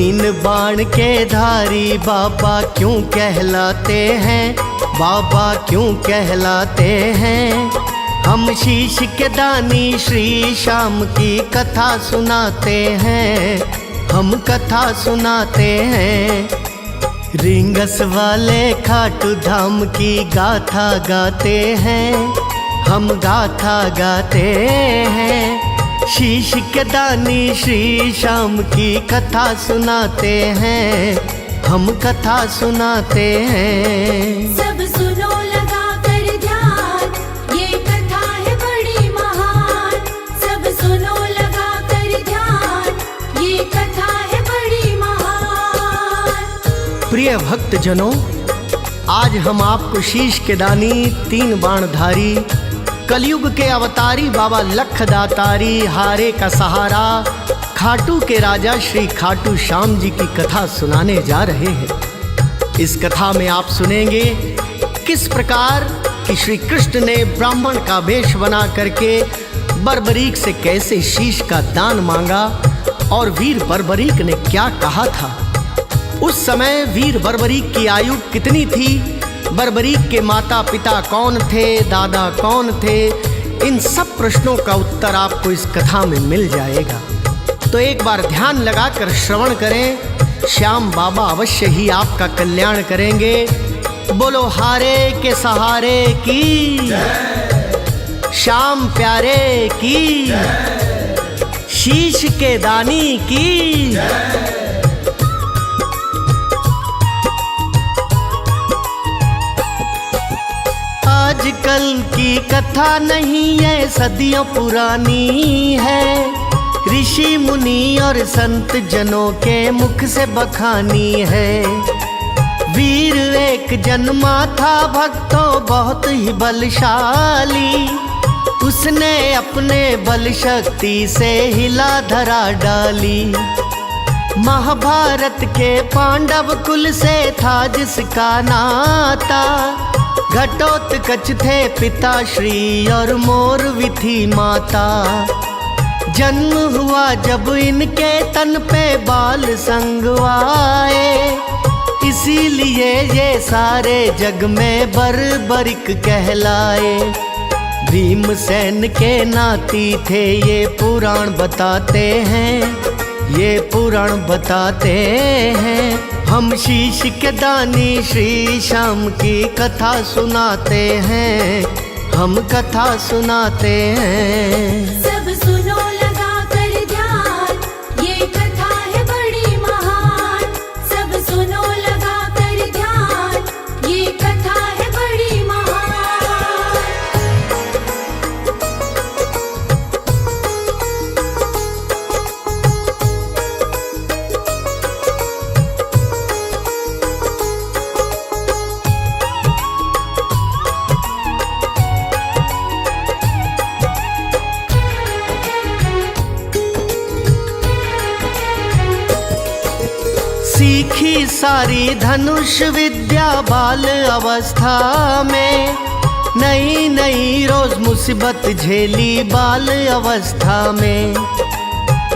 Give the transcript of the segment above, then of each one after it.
तीन बाण के धारी बाबा क्यों कहलाते हैं, बाबा क्यों कहलाते हैं। हम शीश के दानी श्री श्याम की कथा सुनाते हैं, हम कथा सुनाते हैं। रिंगस वाले खाटू धाम की गाथा गाते हैं, हम गाथा गाते हैं। शीश के दानी श्री श्याम की कथा सुनाते हैं, हम कथा सुनाते हैं। सब सुनो लगा कर ध्यान, ये कथा है बड़ी महान। सब सुनो लगा कर ध्यान, ये कथा है बड़ी महान। प्रिय भक्त जनों, आज हम आपको शीश के दानी तीन बाणधारी कलयुग के अवतारी बाबा लखदातारी हारे का सहारा खाटू के राजा श्री खाटू श्याम जी की कथा सुनाने जा रहे हैं। इस कथा में आप सुनेंगे किस प्रकार कि श्री कृष्ण ने ब्राह्मण का वेश बना करके बर्बरीक से कैसे शीश का दान मांगा और वीर बर्बरीक ने क्या कहा था। उस समय वीर बर्बरीक की आयु कितनी थी, बर्बरीक के माता पिता कौन थे, दादा कौन थे, इन सब प्रश्नों का उत्तर आपको इस कथा में मिल जाएगा। तो एक बार ध्यान लगाकर श्रवण करें, श्याम बाबा अवश्य ही आपका कल्याण करेंगे। बोलो हारे के सहारे की जय, श्याम प्यारे की जय, शीश के दानी की जय। आजकल की कथा नहीं है, सदियों पुरानी है। ऋषि मुनि और संत जनों के मुख से बखानी है। वीर एक जन्मा था भक्तों बहुत ही बलशाली, उसने अपने बल शक्ति से हिला धरा डाली। महाभारत के पांडव कुल से था जिसका नाता, घटोत्कच थे पिताश्री और मोरवी थी माता। जन्म हुआ जब इनके तन पे बाल संग आए, इसीलिए ये सारे जग में बर्बरिक कहलाए। भीमसेन के नाती थे ये पुराण बताते हैं, ये पुराण बताते हैं। हम शीश के दानी श्री श्याम की कथा सुनाते हैं, हम कथा सुनाते हैं। सब सुनो लगा कर ध्यान, ये कथा है बड़ी महान। सब सुनो लगा कर ध्यान, ये कथा है बड़ी महान। सीखी सारी धनुष विद्या बाल अवस्था में, नई नई रोज मुसीबत झेली बाल अवस्था में।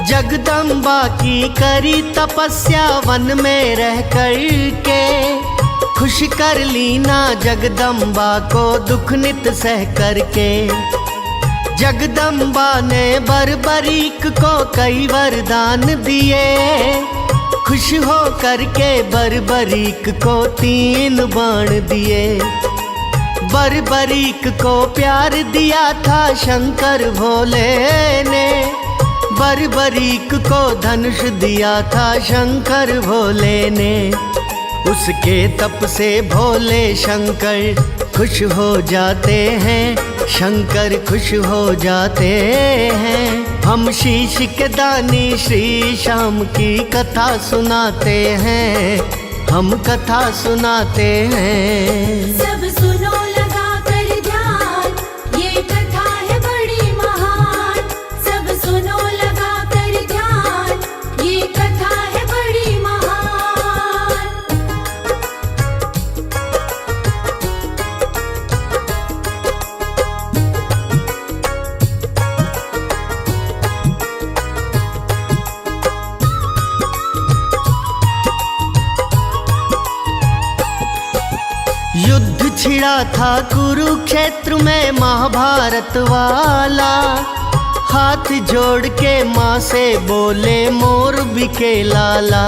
जगदम्बा की करी तपस्या वन में रह कर के, खुश कर ली ना जगदम्बा को दुख नित सह करके। जगदम्बा ने बर्बरीक को कई वरदान दिए, खुश हो करके बर्बरीक को तीन बाण दिए। बर्बरीक को प्यार दिया था शंकर भोले ने, बर्बरीक को धनुष दिया था शंकर भोले ने। उसके तप से भोले शंकर खुश हो जाते हैं, शंकर खुश हो जाते हैं। हम शीश के दानी श्री श्याम की कथा सुनाते हैं, हम कथा सुनाते हैं। सब सुनो लगा कर ध्यान, ये कथा है बड़ी महान। सब सुनो लगा कर ध्यान, ये कथा है बड़ी महान। भिड़ा था कुरुक्षेत्र में महाभारत वाला। हाथ जोड़ के माँ से बोले मोर बिके लाला,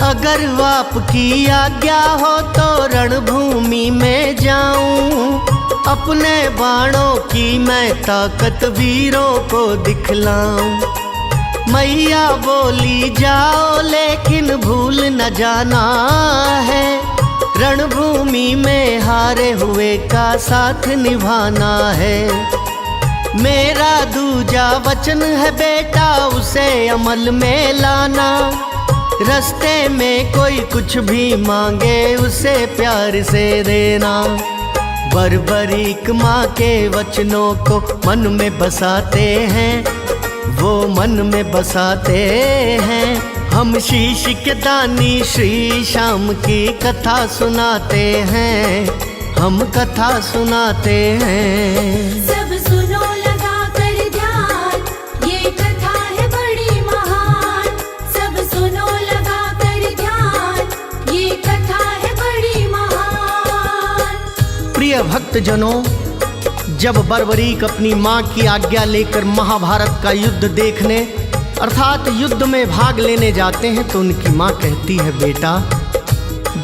अगर आपकी आज्ञा हो तो रणभूमि में जाऊं, अपने बाणों की मैं ताकत वीरों को दिखलाऊं। मैया बोली जाओ लेकिन भूल न जाना है, रणभूमि में हारे हुए का साथ निभाना है। मेरा दूजा वचन है बेटा उसे अमल में लाना, रास्ते में कोई कुछ भी मांगे उसे प्यार से देना। बर्बरीक माँ के वचनों को मन में बसाते हैं, वो मन में बसाते हैं। हम शीश के दानी श्री श्याम की कथा सुनाते हैं, हम कथा सुनाते हैं। सब सुनो लगा कर ध्यान, ये कथा है बड़ी महान। सब सुनो लगा कर ध्यान, ये कथा है बड़ी महान। प्रिय भक्तजनों, जब बर्बरीक अपनी माँ की आज्ञा लेकर महाभारत का युद्ध देखने अर्थात युद्ध में भाग लेने जाते हैं तो उनकी माँ कहती है, बेटा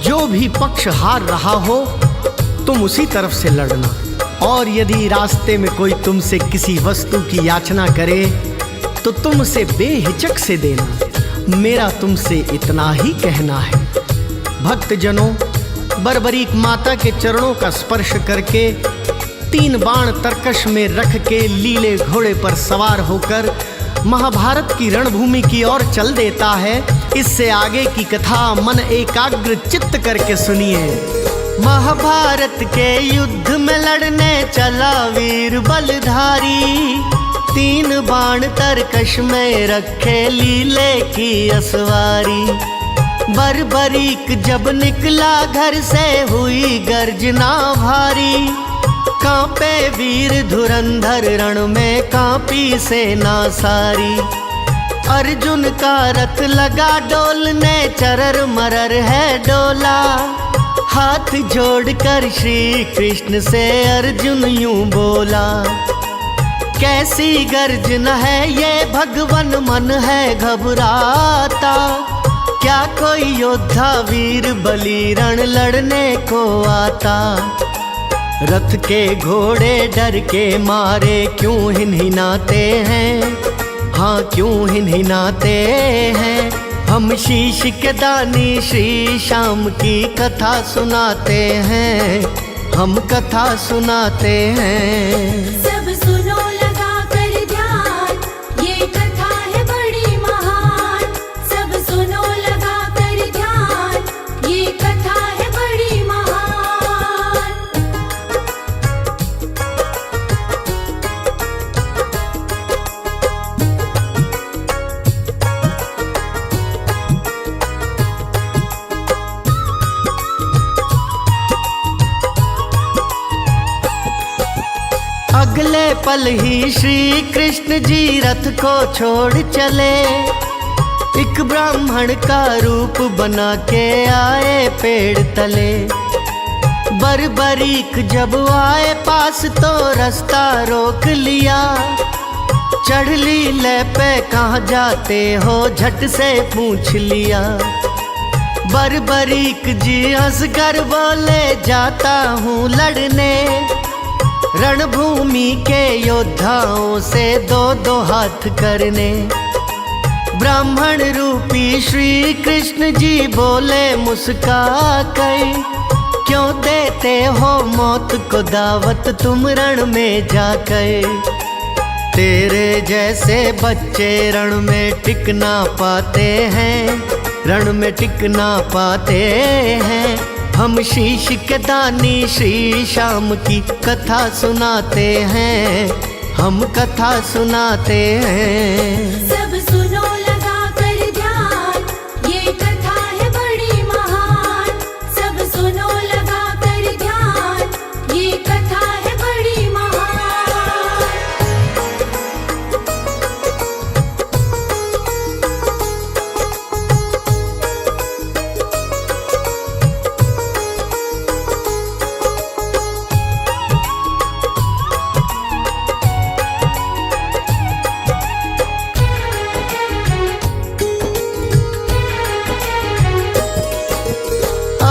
जो भी पक्ष हार रहा हो तुम उसी तरफ से लड़ना, और यदि रास्ते में कोई तुमसे किसी वस्तु की याचना करे तो तुम उसे बेहिचक से देना। मेरा तुमसे इतना ही कहना है। भक्तजनों, बर्बरीक माता के चरणों का स्पर्श करके 3 बाण तरकश में रख के लीले घोड़े पर सवार होकर महाभारत की रणभूमि की ओर चल देता है। इससे आगे की कथा मन एकाग्र चित्त करके सुनिए। महाभारत के युद्ध में लड़ने चला वीर बलधारी, 3 बाण तरकश में रखे लीले की असवारी। बर्बरीक जब निकला घर से हुई गर्जना भारी, कांपे वीर धुरंधर रण में कांपी सेना सारी। अर्जुन का रथ लगा डोलने चरर मरर है डोला, हाथ जोड़कर श्री कृष्ण से अर्जुन यूं बोला। कैसी गर्जन है ये भगवन मन है घबराता, क्या कोई योद्धा वीर बलि रण लड़ने को आता। रथ के घोड़े डर के मारे क्यों हिनहिनाते हैं, हाँ क्यों हिनहिनाते हैं। हम शीश के दानी श्री श्याम की कथा सुनाते हैं, हम कथा सुनाते हैं। सब सुनो लगा कर ध्यान, ये कथा है बड़ी महान। सब सुनो लगा कर ध्यान, ये कथा है बड़ी महान। अगले पल ही श्री कृष्ण जी रथ को छोड़ चले, एक ब्राह्मण का रूप बना के आए पेड़ तले। बर्बरीक जब आए पास तो रास्ता रोक लिया, चढ़ लीले पे कहाँ जाते हो झट से पूछ लिया। बर्बरीक जी हंसकर बोले जाता हूँ लड़ने, रणभूमि के योद्धाओं से 2-2 हाथ करने। ब्राह्मण रूपी श्री कृष्ण जी बोले मुस्का कर, क्यों देते हो मौत को दावत तुम रण में जाकर। तेरे जैसे बच्चे रण में टिक ना पाते हैं, रण में टिक ना पाते हैं। हम शीश के दानी श्री श्याम की कथा सुनाते हैं, हम कथा सुनाते हैं। सब सुनो लगा कर ध्यान, ये कथा है बड़ी महान। सब सुनो लगा कर ध्यान, ये कथा है बड़ी महान।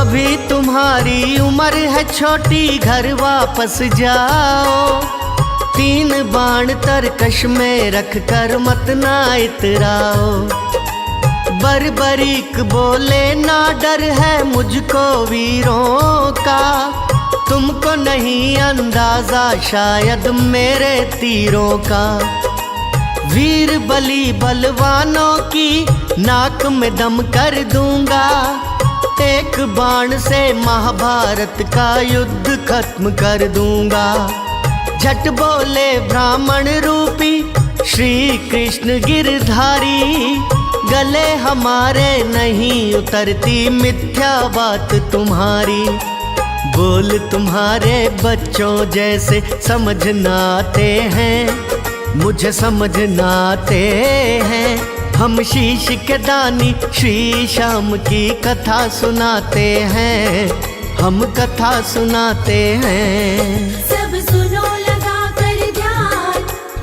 अभी तुम्हारी उम्र है छोटी, घर वापस जाओ। 3 बाण तरकश में रख कर मत ना इतराओ। बर्बरीक बोले ना डर है मुझको वीरों का, तुमको नहीं अंदाजा शायद मेरे तीरों का। वीर बलि बलवानों की नाक में दम कर दूंगा, एक बाण से महाभारत का युद्ध खत्म कर दूंगा। झट बोले ब्राह्मण रूपी श्री कृष्ण गिरधारी, गले हमारे नहीं उतरती मिथ्या बात तुम्हारी। बोल तुम्हारे बच्चों जैसे समझना आते हैं, मुझे समझना आते हैं। हम शीश के दानी श्री श्याम की कथा सुनाते हैं, हम कथा सुनाते हैं। सब सुनो लगा कर ध्यान,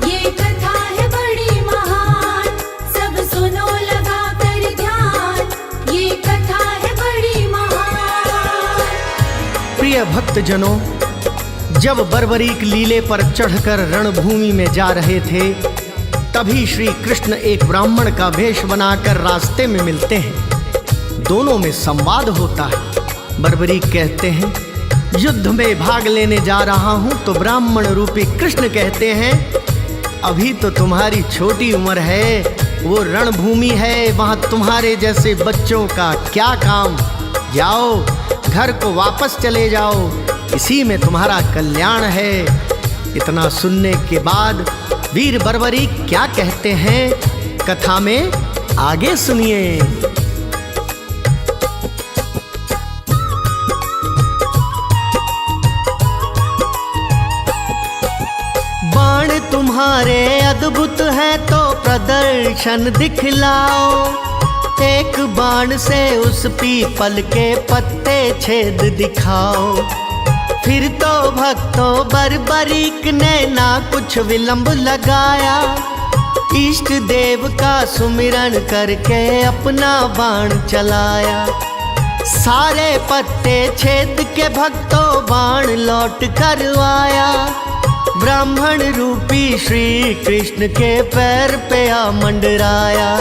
ये कथा है बड़ी महान। सब सुनो लगा कर ध्यान, ये कथा है बड़ी महान। प्रिय भक्तजनों, जब बर्बरीक लीले पर चढ़कर रणभूमि में जा रहे थे, तभी श्री कृष्ण एक ब्राह्मण का वेश बनाकर रास्ते में मिलते हैं। दोनों में संवाद होता है। बर्बरीक कहते हैं, युद्ध में भाग लेने जा रहा हूं। तो ब्राह्मण रूपी कृष्ण कहते हैं, अभी तो तुम्हारी छोटी उम्र है, वो रणभूमि है, वहां तुम्हारे जैसे बच्चों का क्या काम। जाओ, घर को वापस चले जाओ, इसी में तुम्हारा कल्याण है। इतना सुनने के बाद वीर बर्बरीक क्या कहते हैं, कथा में आगे सुनिए। बाण तुम्हारे अद्भुत है तो प्रदर्शन दिखलाओ, एक बाण से उस पीपल के पत्ते छेद दिखाओ। फिर तो भक्तों बर्बरीक ने ना कुछ विलंब लगाया, इष्ट देव का सुमिरन करके अपना बाण चलाया। सारे पत्ते छेद के भक्तों बाण लौट कर आया, ब्राह्मण रूपी श्री कृष्ण के पैर पे आ मंडराया।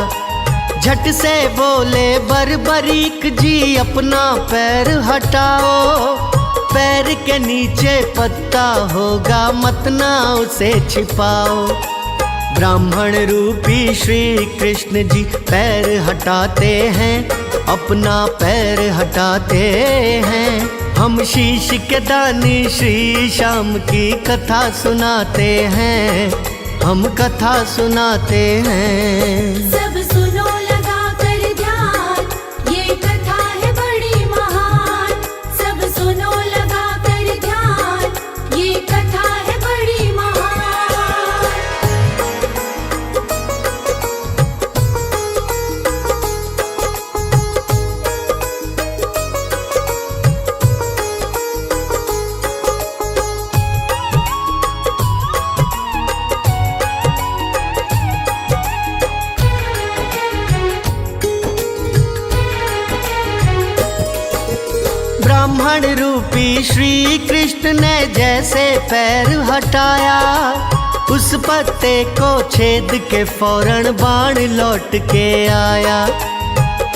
झट से बोले बर्बरीक जी अपना पैर हटाओ, पैर के नीचे पत्ता होगा मत ना उसे छिपाओ। ब्राह्मण रूपी श्री कृष्ण जी पैर हटाते हैं, अपना पैर हटाते हैं। हम शीश के दानी श्री श्याम की कथा सुनाते हैं, हम कथा सुनाते हैं। सब सुनो लगा कर ध्यान, ये कथा है बड़ी महान। सब सुनो लगा कर ध्यान, ये कथा है बड़ी महान। ब्राह्मण रूपी श्री कृष्ण ने जैसे पैर हटाया, उस पत्ते को छेद के फौरन बाण लौट के आया।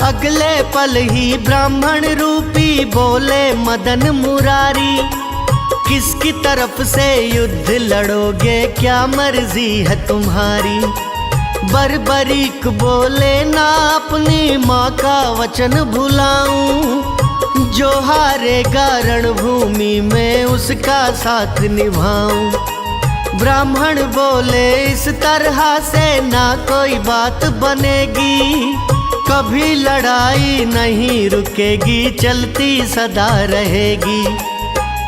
अगले पल ही ब्राह्मण रूपी बोले मदन मुरारी, किसकी तरफ से युद्ध लड़ोगे, क्या मर्जी है तुम्हारी। बर्बरीक बोले ना अपनी माँ का वचन भुलाऊं, जो हारेगा रणभूमि में उसका साथ निभाऊं। ब्राह्मण बोले इस तरह से ना कोई बात बनेगी, कभी लड़ाई नहीं रुकेगी, चलती सदा रहेगी।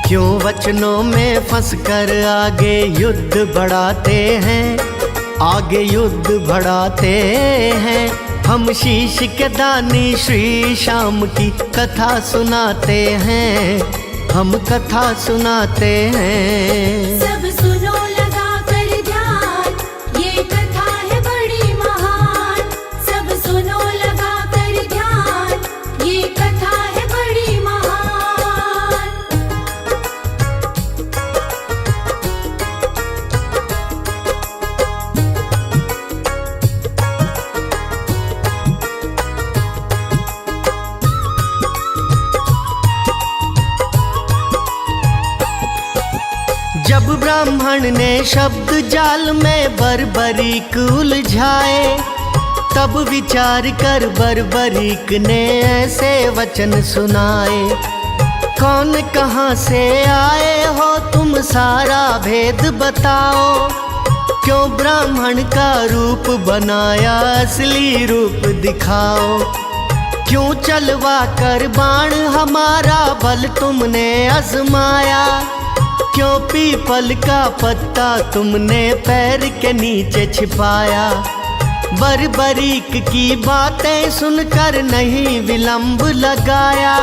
क्यों वचनों में फंसकर आगे युद्ध बढ़ाते हैं, आगे युद्ध बढ़ाते हैं। हम शीश के दानी श्री श्याम की कथा सुनाते हैं, हम कथा सुनाते हैं। सब सुनो लगा कर ध्यान, ये कथा है बड़ी महान। सब सुनो लगा कर ध्यान, ये कथा है बड़ी महान। जब ब्राह्मण ने शब्द जाल में बर्बरीक उलझाए, तब विचार कर बर्बरीक ने ऐसे वचन सुनाए। कौन कहाँ से आए हो तुम, सारा भेद बताओ। क्यों ब्राह्मण का रूप बनाया, असली रूप दिखाओ। क्यों चलवा कर बाण हमारा बल तुमने आजमाया। क्यों पीपल का पत्ता तुमने पैर के नीचे छिपाया। बर्बरीक की बातें सुनकर नहीं विलंब लगाया।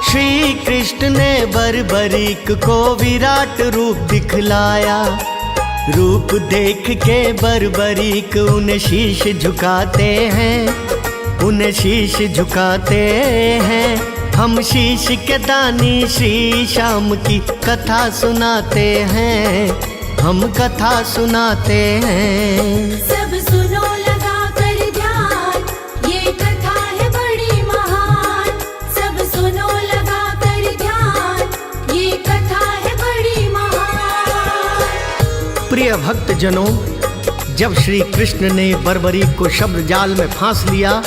श्री कृष्ण ने बर्बरीक को विराट रूप दिखलाया। रूप देख के बर्बरीक उन्हें शीश झुकाते हैं, उन्हें शीश झुकाते हैं। हम शीश के दानी श्री श्याम की कथा सुनाते हैं, हम कथा सुनाते हैं। सब सुनो लगा कर ध्यान, ये कथा है बड़ी महान। सब सुनो लगा कर ध्यान, ये कथा है बड़ी महान। प्रिय भक्त जनों, जब श्री कृष्ण ने बर्बरीक को शब्द जाल में फांस लिया,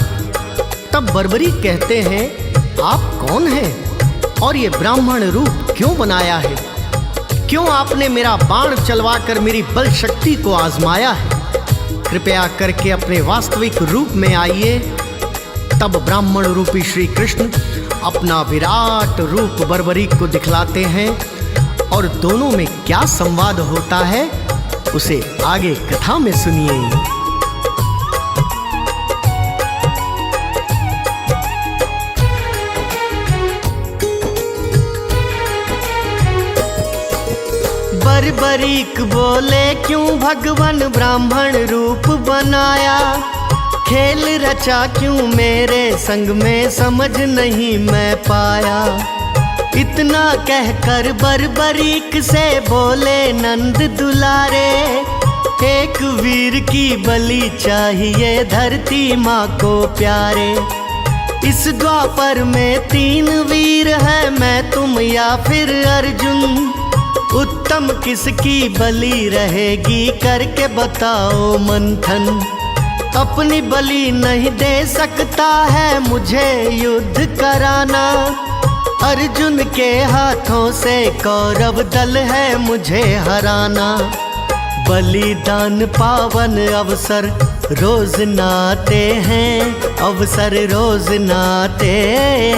तब बर्बरीक कहते हैं, आप कौन हैं और ये ब्राह्मण रूप क्यों बनाया है? क्यों आपने मेरा बाण चलवाकर मेरी बल शक्ति को आजमाया है? कृपया करके अपने वास्तविक रूप में आइए। तब ब्राह्मण रूपी श्री कृष्ण अपना विराट रूप बर्बरीक को दिखलाते हैं, और दोनों में क्या संवाद होता है उसे आगे कथा में सुनिए। बर्बरीक बोले, क्यों भगवान ब्राह्मण रूप बनाया। खेल रचा क्यों मेरे संग में, समझ नहीं मैं पाया। इतना कहकर बर्बरीक से बोले नंद दुलारे, एक वीर की बलि चाहिए धरती माँ को प्यारे। इस द्वापर में 3 वीर है, मैं तुम या फिर अर्जुन। उत्तम किसकी बलि रहेगी, करके बताओ मंथन। अपनी बलि नहीं दे सकता है मुझे युद्ध कराना। अर्जुन के हाथों से कौरव दल है मुझे हराना। बलिदान पावन अवसर रोज नाते हैं, अवसर रोज नाते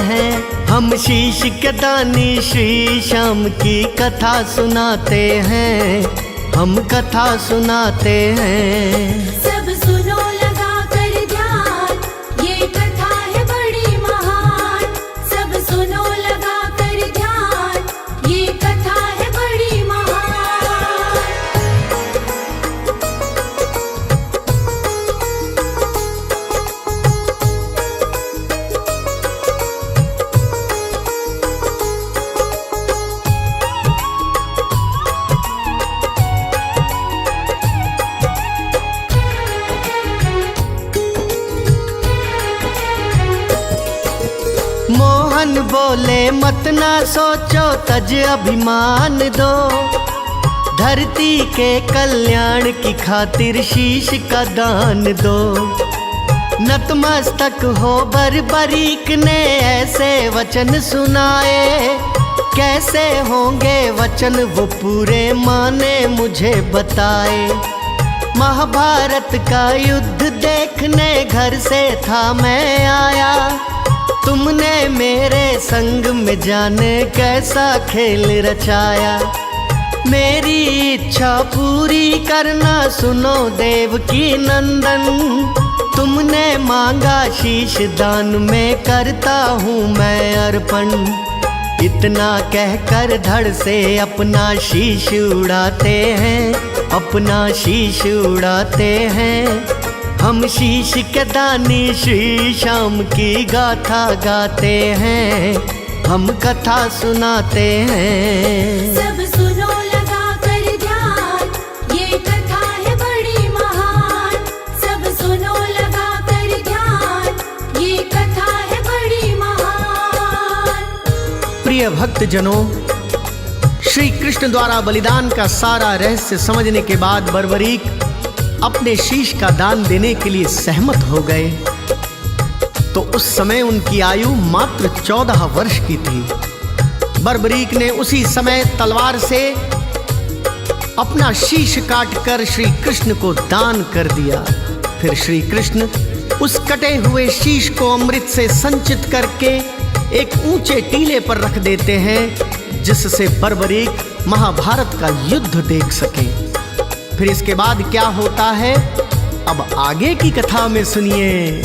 हैं। हम शीश के दानी श्री श्याम की कथा सुनाते हैं, हम कथा सुनाते हैं। सब सुनो लगा कर ध्यान, ये कथा है बड़ी महान। सब सुनो लगा कर ध्यान, ये कथा है बड़ी महान। मोहन बोले, मत ना सोचो तज अभिमान दो। धरती के कल्याण की खातिर शीश का दान दो। नतमस्तक हो बर्बरीक ने ऐसे वचन सुनाए। कैसे होंगे वचन वो पूरे, माने मुझे बताए। महाभारत का युद्ध देखने घर से था मैं आया। तुमने मेरे संग में जाने कैसा खेल रचाया। मेरी इच्छा पूरी करना सुनो देवकी नंदन। तुमने मांगा शीश दान में करता हूँ मैं अर्पण। इतना कहकर धड़ से अपना शीश उड़ाते हैं, अपना शीश उड़ाते हैं। हम शीश के दानी श्री श्याम की गाथा गाते हैं, हम कथा सुनाते हैं। सब सुनो लगा कर ध्यान, ये कथा है बड़ी महान। सब सुनो लगा कर ध्यान, ये कथा प्रिय भक्तजनों, श्री कृष्ण द्वारा बलिदान का सारा रहस्य समझने के बाद बर्बरीक अपने शीश का दान देने के लिए सहमत हो गए। तो उस समय उनकी आयु मात्र 14 वर्ष की थी। बर्बरीक ने उसी समय तलवार से अपना शीश काटकर श्री कृष्ण को दान कर दिया। फिर श्री कृष्ण उस कटे हुए शीश को अमृत से संचित करके एक ऊंचे टीले पर रख देते हैं, जिससे बर्बरीक महाभारत का युद्ध देख सके। फिर इसके बाद क्या होता है, अब आगे की कथा में सुनिए।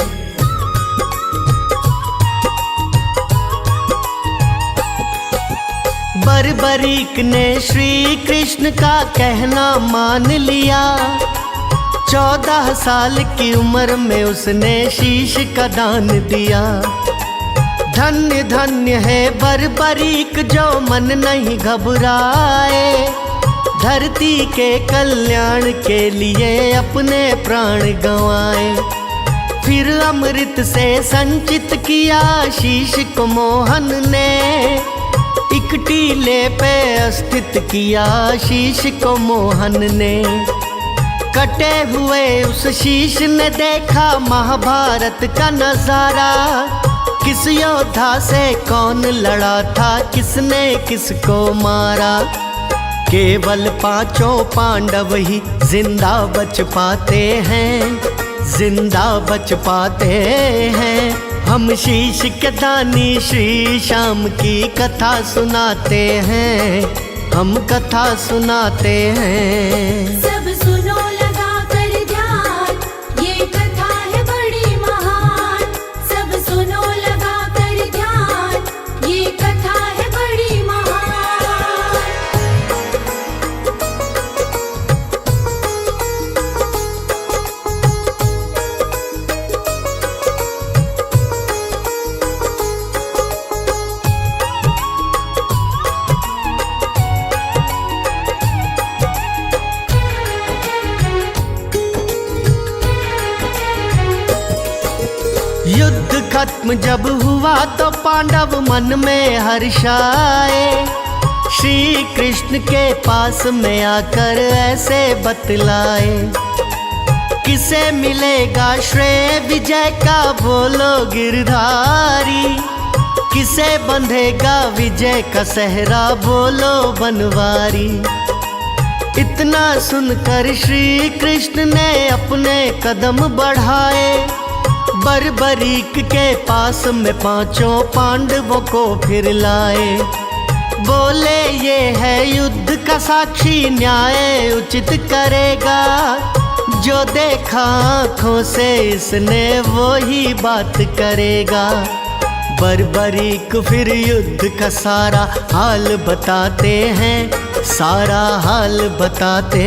बर्बरीक ने श्री कृष्ण का कहना मान लिया। 14 साल की उम्र में उसने शीश का दान दिया। धन्य धन्य है बर्बरीक जो मन नहीं घबराए, धरती के कल्याण के लिए अपने प्राण गंवाए। फिर अमृत से संचित किया शीश को मोहन ने, एक टीले पे स्थित किया शीश को मोहन ने। कटे हुए उस शीश ने देखा महाभारत का नजारा, किस योद्धा से कौन लड़ा था, किसने किसको मारा। केवल 5 पांडव ही जिंदा बच पाते हैं, जिंदा बच पाते हैं। हम शीश के दानी श्री श्याम की कथा सुनाते हैं, हम कथा सुनाते हैं। सब सुनो लगा कर ध्यान, ये कथा है बड़ी महान। सब सुनो लगा कर ध्यान, ये कथा है बड़ी महान। युद्ध खत्म जब हुआ तो पांडव मन में हर्षाए। श्री कृष्ण के पास में आकर ऐसे बतलाए, किसे मिलेगा श्रेय विजय का बोलो गिरधारी, किसे बंधेगा विजय का सहरा बोलो बनवारी। इतना सुनकर श्री कृष्ण ने अपने कदम बढ़ाए, बर्बरीक के पास में 5 पांडवों को फिर लाए। बोले ये है युद्ध का साक्षी, न्याय उचित करेगा। जो देखा आँखों से इसने वो ही बात करेगा। बर्बरीक फिर युद्ध का सारा हाल बताते हैं, सारा हाल बताते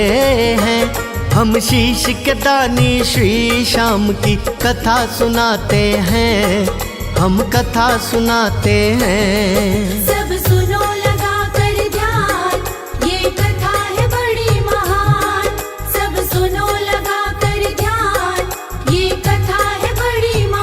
हैं। हम शीश के दानी श्री श्याम की कथा सुनाते हैं, हम कथा सुनाते हैं। सब सुनो लगा कर ध्यान, ये कथा है बड़ी महान। सब सुनो लगा कर ध्यान, ये कथा है बड़ी महान।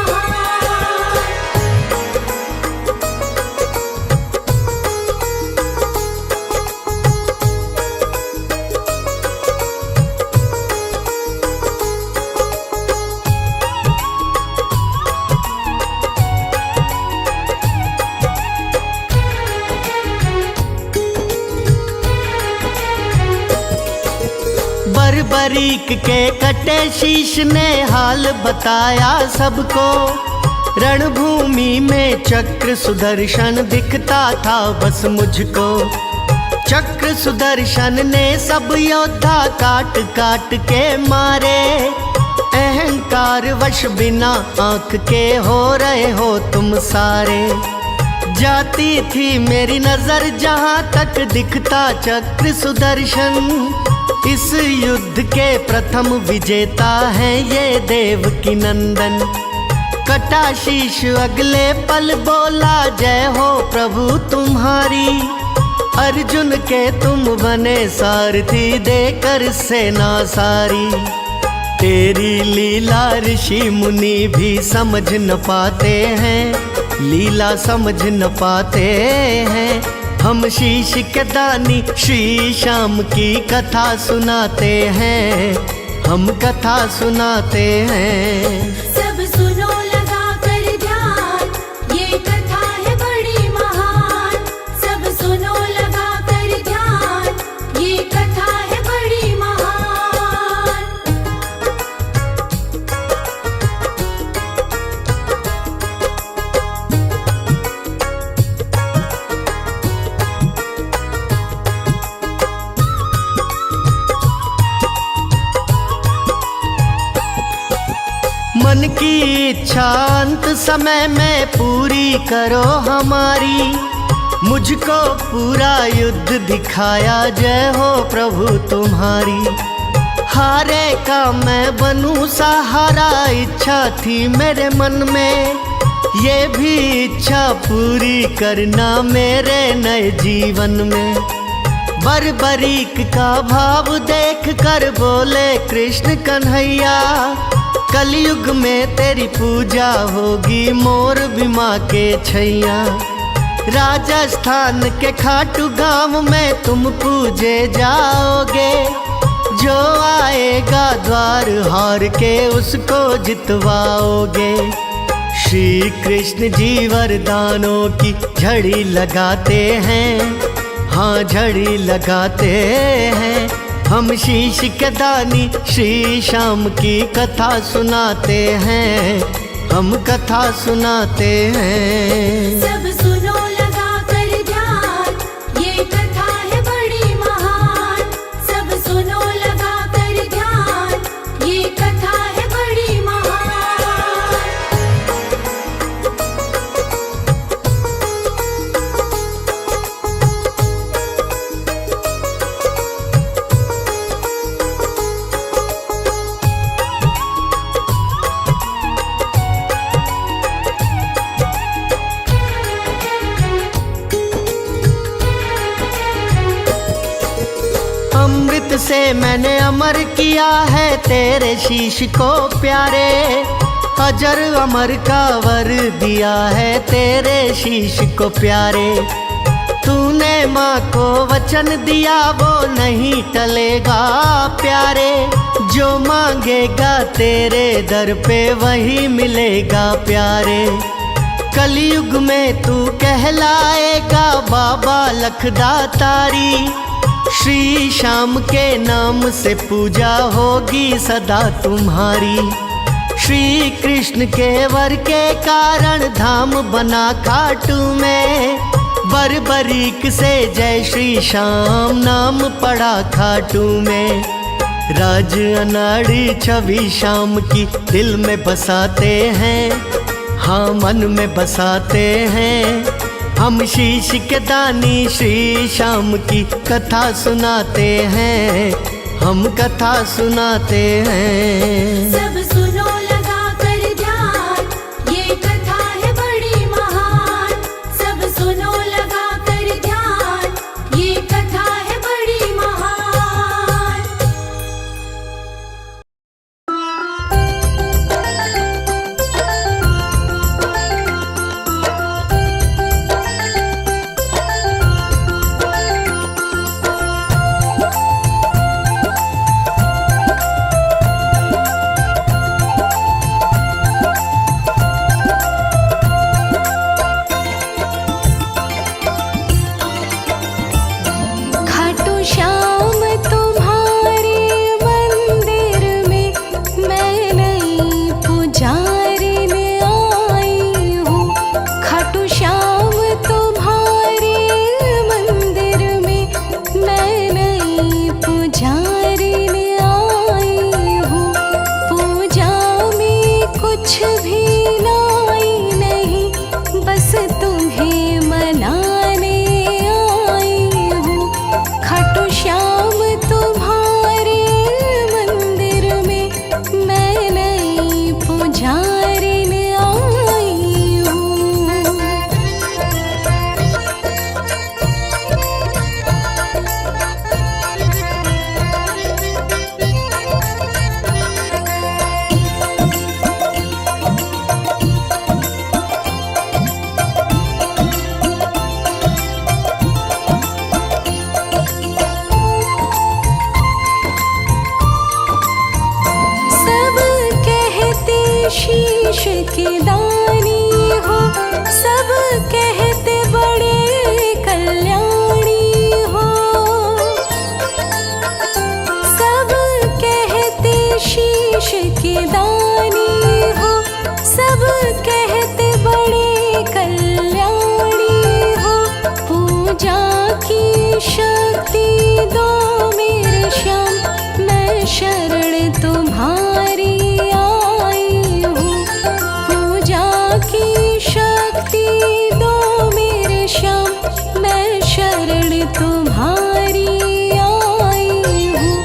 बर्बरीक के कटे शीश ने हाल बताया सबको। रणभूमि में चक्र सुदर्शन दिखता था बस मुझको। चक्र सुदर्शन ने सब योद्धा काट काट के मारे। अहंकार वश बिना आंख के हो रहे हो तुम सारे। जाती थी मेरी नजर जहां तक दिखता चक्र सुदर्शन। इस युद्ध के प्रथम विजेता हैं ये देवकी नंदन। कटा शीश अगले पल बोला जय हो प्रभु तुम्हारी। अर्जुन के तुम बने सारथी देकर सेना सारी। तेरी लीला ऋषि मुनि भी समझ न पाते हैं, लीला समझ न पाते हैं। हम शीश के दानी श्री श्याम की कथा सुनाते हैं, हम कथा सुनाते हैं। सब सुनो लगा कर ध्यान, ये कथा है बड़ी महान। सब सुनो लगा कर ध्यान, ये कथा है बड़ी महान। मन की इच्छा अंत समय में पूरी करो हमारी, मुझको पूरा युद्ध दिखाया, जय हो प्रभु तुम्हारी। हारे का मैं बनूं सहारा, इच्छा थी मेरे मन में, ये भी इच्छा पूरी करना मेरे नए जीवन में। बरबरीक का भाव देख कर बोले कृष्ण कन्हैया, कलयुग में तेरी पूजा होगी मोर बिमा के छैया। राजस्थान के खाटू गांव में तुम पूजे जाओगे, जो आएगा द्वार हार के उसको जितवाओगे। श्री कृष्ण जी वरदानों की झड़ी लगाते हैं, हाँ झड़ी लगाते हैं। हम शीश के दानी श्री श्याम की कथा सुनाते हैं, हम कथा सुनाते हैं। सब सुनो लगा कर ध्यान, ये कथा है बड़ी महान। सब सुनो लगा कर ध्यान, ये कथा है बड़ी महान। अमृत से मैंने अमर किया है तेरे शीश को प्यारे, अजर अमर का वर दिया है तेरे शीश को प्यारे। तूने माँ को वचन दिया वो नहीं टलेगा प्यारे, जो मांगेगा तेरे दर पे वही मिलेगा प्यारे। कलयुग में तू कहलाएगा बाबा लखदातारी, श्री श्याम के नाम से पूजा होगी सदा तुम्हारी। श्री कृष्ण के वर के कारण धाम बना खाटू में, बरबरीक से जय श्री श्याम नाम पड़ा खाटू में। राज अनाड़ी छवि श्याम की दिल में बसाते हैं, हाँ मन में बसाते हैं। हम शीश के दानी श्री श्याम की कथा सुनाते हैं, हम कथा सुनाते हैं। सब सुनो लगा कर ध्यान, ये कथा है बड़ी महान। सब सुनो लगा कर ध्यान, ये कथा है बड़ी महान। तुम्हारी आई हूँ,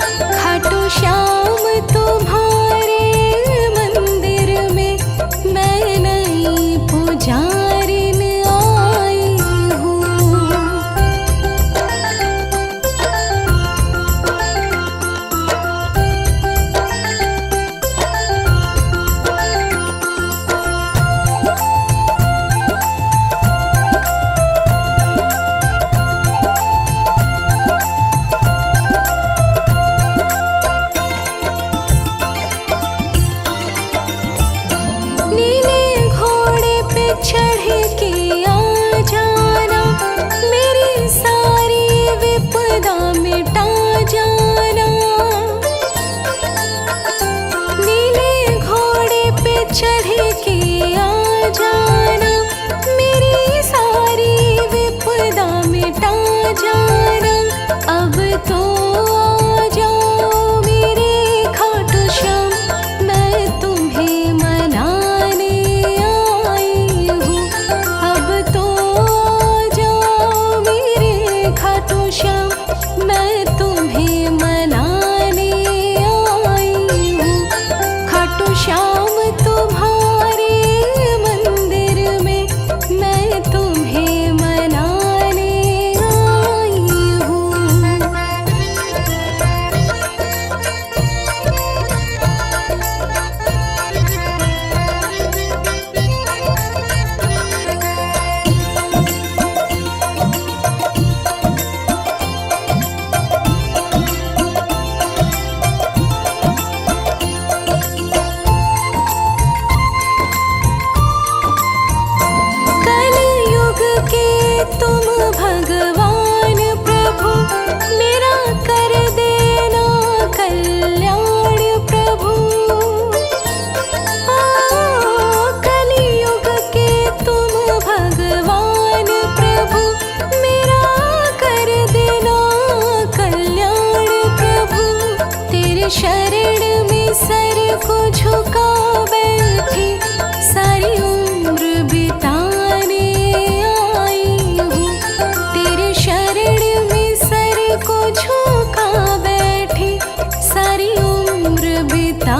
खाटू श्याम तुम्हारे मंदिर में मैं नई पुजारिन आई हूँ। नीले घोड़े पे चढ़ के आ जाना, मेरी सारी विपदा मिटा जाना। नीले घोड़े पे चढ़ के आ जाना, मेरी सारी विपदा मिटा जाना। अब तो आ जाओ मेरे खाटू श्याम, मैं तुम्हें मनाने आई हूँ। अब तो आ जाओ मेरे खाटू श्याम, मैं तुम्हें मनाने आई हूँ। खाटू श्याम तुम्हारे मंदिर में मैं तुम्हें मनाने आई हूँ। कलयुग के तुम भगवान प्रभु, मेरा कर देना कल्याण प्रभु। कलयुग के तुम भगवान प्रभु, मेरा कर देना कल्याण प्रभु। तेरे शरण में सर को झुका बैठी, सारी उम्र बिताने आई हूँ। तेरे शरण में सर को झुका बैठी, सारी उम्र बिता